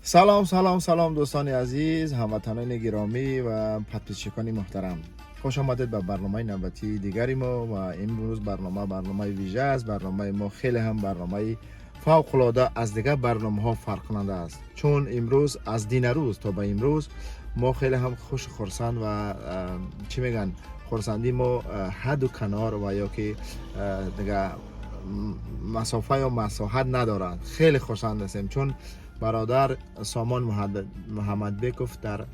سلام دوستان عزیز، هموطنان گرامی و پادپیچکان محترم. خوش آمدید به برنامه نوبتی دیگری ما و امروز برنامه ویژه است. برنامه ما خیلی هم برنامه فوق العاده از دیگر برنامه ها فرق کننده است، چون امروز از دین روز تا به امروز ما خیلی هم خوش خرسند و چی میگن خرسندی ما حد و کنار و یا که دیگه مسافه یا مساحت ندارد. خیلی خوشحال هستیم چون برادر سامان محمد بیکوف در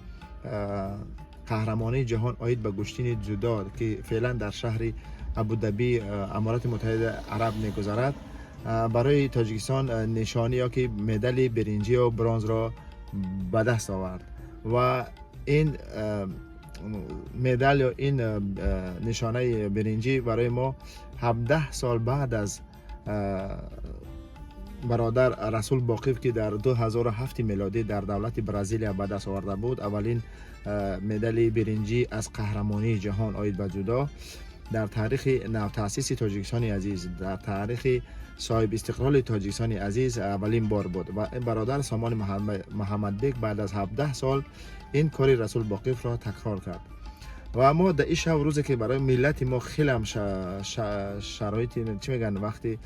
قهرمانی جهان آید به گشتین جودو که فعلا در شهر ابودبی امارات متحده عرب میگذرد برای تاجیکستان نشانی یا که مدال برنجی و برنز را به دست آورد و این مدال یا این نشانه برنجی برای ما 17 سال بعد از برادر رسول باقیف که در 2007 میلادی در دولت برزیل به دست آورده بود اولین مدال برنجی از قهرمانی جهان آید به جودو در تاریخ نوتأسیس تاجیکستان عزیز، در تاریخ صاحب استقلال تاجیکستان عزیز اولین بار بود و برادر سامان محمد بیک بعد از 17 سال این کاری رسول باقیف را تکرار کرد و ما در این شب روزی که برای ملت ما خیلی هم شرایطی چی میگن وقتی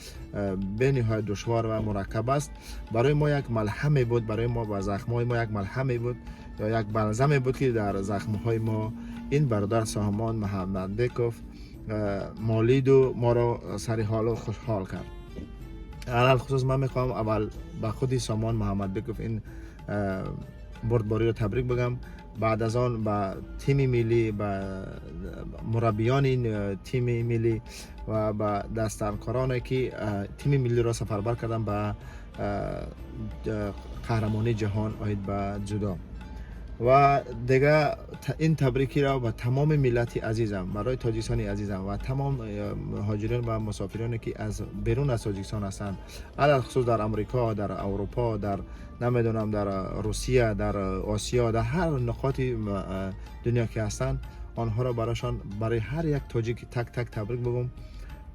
به نهایت دشوار و مرکب است، برای ما یک ملهمی بود، برای ما و زخم‌های ما یک ملهمی بود یا یک بلزمی بود که در زخم‌های ما این برادر سامان محمد بیکوف مالید و ما را سر حال و خوشحال کرد. علل خصوص من میخوام اول به خودی سامان محمد بیکوف این بردباری رو تبریک بگم. بعد از آن با تیم ملی، با مربیان این تیم ملی و با دستانکارانی که تیم ملی را سفربر کردن به قهرمانی جهان آید به جودو و دیگه این تبریکی را به تمام ملت عزیزم، برای تاجیکستان عزیزم و تمام مهاجرین و مسافرانی که از بیرون از تاجیکستان هستند، علل خصوص در امریکا، در اروپا، در نمیدونم در روسیه، در آسیا، در هر نقاط دنیا که هستند، آنها را برایشان برای هر یک تاجیک تک تک تبریک بگم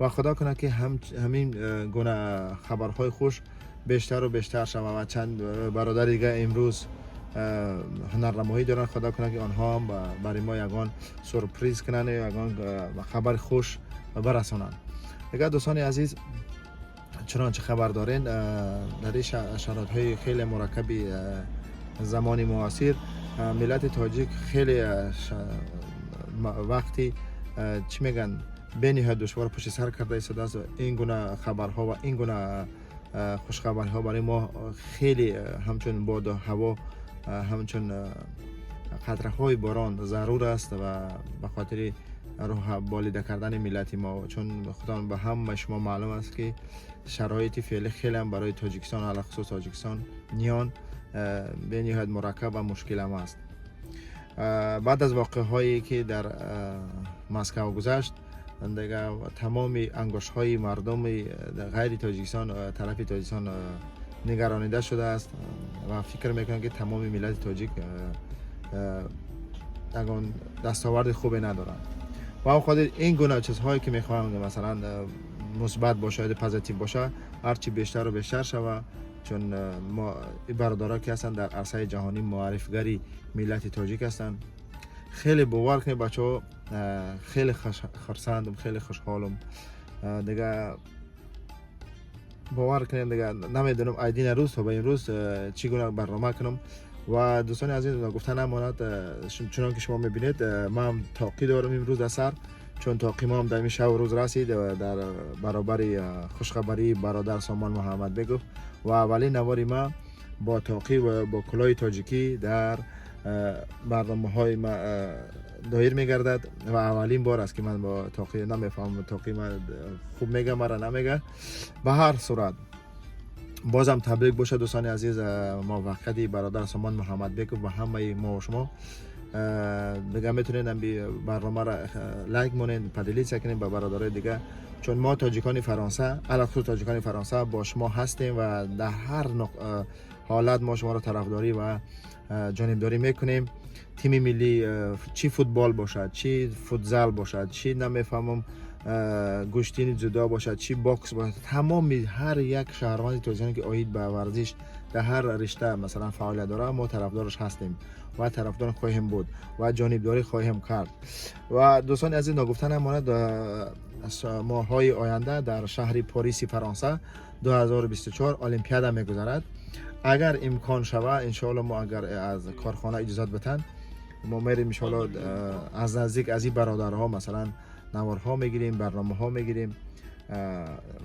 و خدا کنه که همین گونه خبرهای خوش بیشتر و بیشتر شود و چند برادر دیگه امروز هنرنمایی دارن، خدا کنه که آنها هم برای ما یگان سورپریز کنن، یگان خبر خوش برسونن. دیگه دوستان عزیز، چنانچه خبر دارین در این شرایط های خیلی مرکب زمان معاصر ملت تاجیک خیلی وقتی چی میگن به نهایت دشوار پشت سر کرده ایستاده است و این گونه خبرها و این گونه خوش خبرها برای ما خیلی همچون باد و هوا، همچون قطره های باران ضرور است و به خاطر روح بالیده کردن ملت ما، چون خدا به هم شما معلوم است که شرایط فعلی خیلی هم برای تاجیکستان، علاوه خصوص تاجیکستان نیان به نهایت مرکب و مشکل هم است. بعد از واقعه هایی که در مسکو گذشت دیگه تمام انگشت های مردم غیر تاجیکستان طرف تاجیکستان نگرانیده شده است و فکر میکنم که تمام ملت تاجیک دستاورد خوبی ندارن و خاطر این گونه چیزهایی که میخوام مثلا مثبت باشه، پوزیتیو باشه، هرچی بیشتر و بیشتر شوه، چون ما برادرها که هستن در عرصه جهانی معرفگری ملت تاجیک هستن. خیلی باور کنید بچه‌ها، خیلی خرسندم، خیلی خوشحالم دیگه. باور کنید دیگه نمیدونم ایدین روز تا به این روز چگونه برنامه کنم و دوستان عزیز گفتن نماند، چون که شما میبینید من هم تاقی دارم امروز در سر، چون تاقی ما هم در این شب روز رسید در برابر خوشخبری برادر سامان محمد بیکوف و اولین نواری ما با تاقی و با کلاه تاجیکی در برنامه های ما دایر میگردد و اولین بار است که من با تاقی نمیفهمم، تاقی من خوب میگه مرا نمیگه. به هر صورت بازم تبریک باشه دوستان عزیز، موفقیت برادر سامان محمد بیکوف و همه ما و شما. دیگه میتونین برنامه را لایک مونین، پدیلیت سکنین به برادرای دیگه، چون ما تاجیکان فرانسه، علاوه خصوص تاجیکان فرانسه با شما هستیم و در هر حالت ما شما را طرفداری و جانبداری میکنیم. تیم ملی چی فوتبال باشد، چی فوتزال باشد، چی نمیفهمم گشتین جدا باشد چی باکس باشد، تمام هر یک شهروند تازیانی که آید به ورزش در هر رشته مثلا فعالیت داره ما طرفدارش هستیم و طرفدار خواهیم بود و جانبداری خواهیم کرد. و دوستان عزیز نگفتن امانت ماه‌های آینده در شهر پاریس فرانسه 2024 المپیاد میگذرد. اگر امکان شود ان شاء الله ما اگر از کارخانه اجازه بتن ما میریم ان شاء الله از نزدیک از این برادرها مثلا نوارها میگیریم، برنامه ها میگیریم،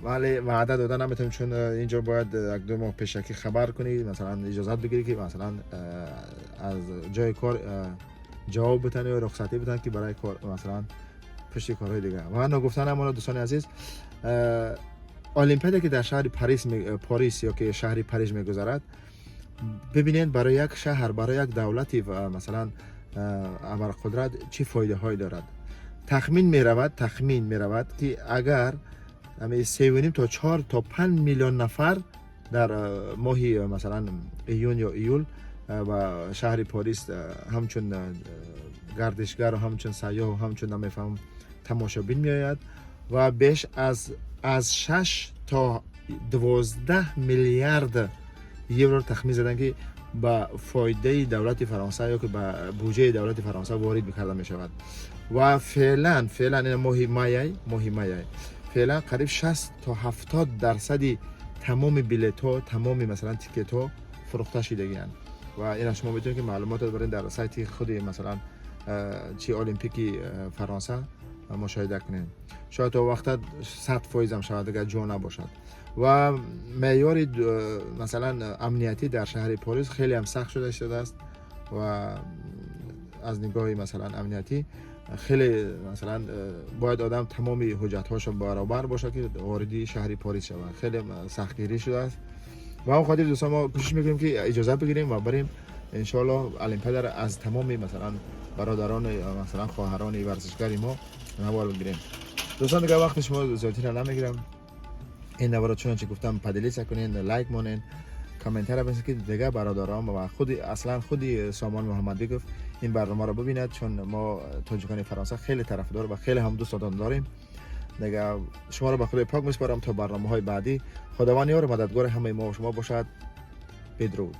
ولی وعده داده نمیتونیم چون اینجا باید یک دو ماه پیشکی خبر کنی مثلا اجازه بگیری که مثلا از جای کار جواب بتن یا رخصتی بتن که برای کار مثلا پشت کارهای دیگه. و من گفتن اما دوستان عزیز المپیادی که در شهر پاریس یا که شهر پاریس میگذرد ببینید برای یک شهر برای یک دولتی و مثلا ابرقدرت چه فایده هایی دارد. تخمین می رود که اگر 3.5 تا 4 تا 5 میلیون نفر در ماهی مثلا ایون یا ایول و شهر پاریس همچون گردشگر و همچون سیاح و همچون نمیفهم تماشابین می آید و بیش از 6 تا 12 میلیارد یورو تخمین زدن که با فایده دولت فرانسه یا که با بودجه دولت فرانسه وارد بکرده می شود. و فعلا این ماهی می فعلا قریب 60 تا 70 درصد تمام بلیط ها تمام مثلا تیکت ها فروخته شده گیان. و این شما میتونید که معلومات رو برین در سایت خود مثلا چی المپیک فرانسه مشاهده کنین. شاید تا وقت 100% هم شاید اگر جو نباشد. و معیار مثلا امنیتی در شهر پاریس خیلی هم سخت شده است و از نگاه مثلا امنیتی خیلی مثلا باید آدم تمامی حجت هاشو برابر باشه که واردی شهر پاریس شود. خیلی سختگیری شده است و اون خاطر دوستان ما کوشش میکنیم که اجازه بگیریم و بریم ان شاء الله المپیاد از تمامی مثلا برادران مثلا خواهران ورزشکاری ما نوار بگیریم. دوستان دیگه وقت شما زیادی را نمیگیرم. این نوار چون چه گفتم پدلیس کنین، لایک مونین، کامنت را بزنید که دیگه برادران و خودی سامان محمدی گفت این برنامه رو ببیند چون ما تاجیکان فرانسه خیلی طرفدار و خیلی هم دوست داریم. دیگه شما رو به خدای پاک میسپارم تا برنامه‌های بعدی. خداوند یار و مددگار همه ما و شما باشد. بدرود.